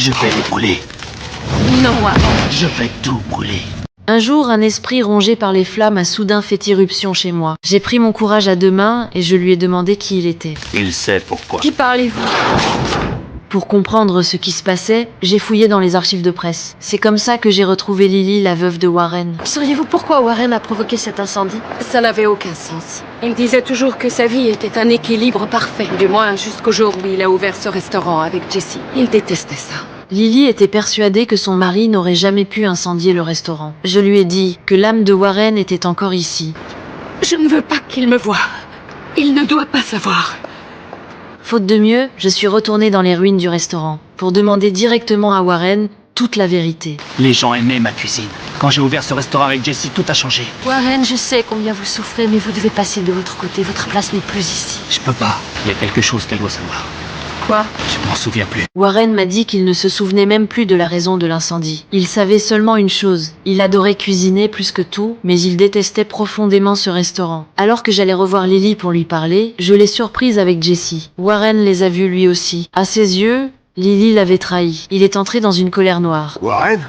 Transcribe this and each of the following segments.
Je vais les brûler. Non, Warren. Je vais tout brûler. Un jour, un esprit rongé par les flammes a soudain fait irruption chez moi. J'ai pris mon courage à deux mains et je lui ai demandé qui il était. Il sait pourquoi. Qui parlez-vous? Pour comprendre ce qui se passait, j'ai fouillé dans les archives de presse. C'est comme ça que j'ai retrouvé Lily, la veuve de Warren. Sauriez-vous pourquoi Warren a provoqué cet incendie? Ça n'avait aucun sens. Il disait toujours que sa vie était un équilibre parfait. Du moins jusqu'au jour où il a ouvert ce restaurant avec Jessie. Il détestait ça. Lily était persuadée que son mari n'aurait jamais pu incendier le restaurant. Je lui ai dit que l'âme de Warren était encore ici. Je ne veux pas qu'il me voie. Il ne doit pas savoir. Faute de mieux, je suis retournée dans les ruines du restaurant pour demander directement à Warren toute la vérité. Les gens aimaient ma cuisine. Quand j'ai ouvert ce restaurant avec Jessie, tout a changé. Warren, je sais combien vous souffrez, mais vous devez passer de l'autre côté. Votre place n'est plus ici. Je peux pas. Il y a quelque chose qu'elle doit savoir. Quoi? Je m'en souviens plus. Warren m'a dit qu'il ne se souvenait même plus de la raison de l'incendie. Il savait seulement une chose, il adorait cuisiner plus que tout, mais il détestait profondément ce restaurant. Alors que j'allais revoir Lily pour lui parler, je l'ai surprise avec Jessie. Warren les a vus lui aussi. À ses yeux, Lily l'avait trahi. Il est entré dans une colère noire. Warren?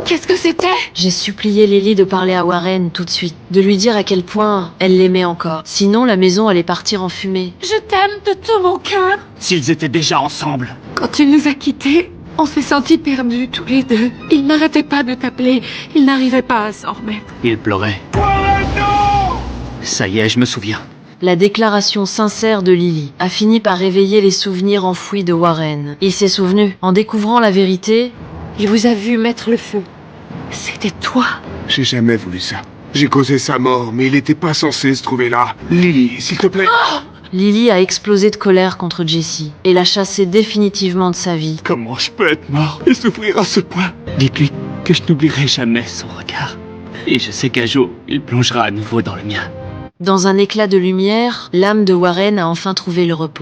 Qu'est-ce que c'était? J'ai supplié Lily de parler à Warren tout de suite, de lui dire à quel point elle l'aimait encore. Sinon, la maison allait partir en fumée. Je t'aime de tout mon cœur. S'ils étaient déjà ensemble. Quand il nous a quittés, on s'est sentis perdus tous les deux. Il n'arrêtait pas de t'appeler. Il n'arrivait pas à s'en remettre. Il pleurait. Ça y est, je me souviens. La déclaration sincère de Lily a fini par réveiller les souvenirs enfouis de Warren. Il s'est souvenu. En découvrant la vérité, Il vous a vu mettre le feu. C'était toi. J'ai jamais voulu ça. J'ai causé sa mort, mais il était pas censé se trouver là. Lily, s'il te plaît. Lily a explosé de colère contre Jessie et l'a chassé définitivement de sa vie. Comment je peux être mort et souffrir à ce point? Dites-lui que je n'oublierai jamais son regard. Et je sais qu'un jour, il plongera à nouveau dans le mien. Dans un éclat de lumière, l'âme de Warren a enfin trouvé le repos.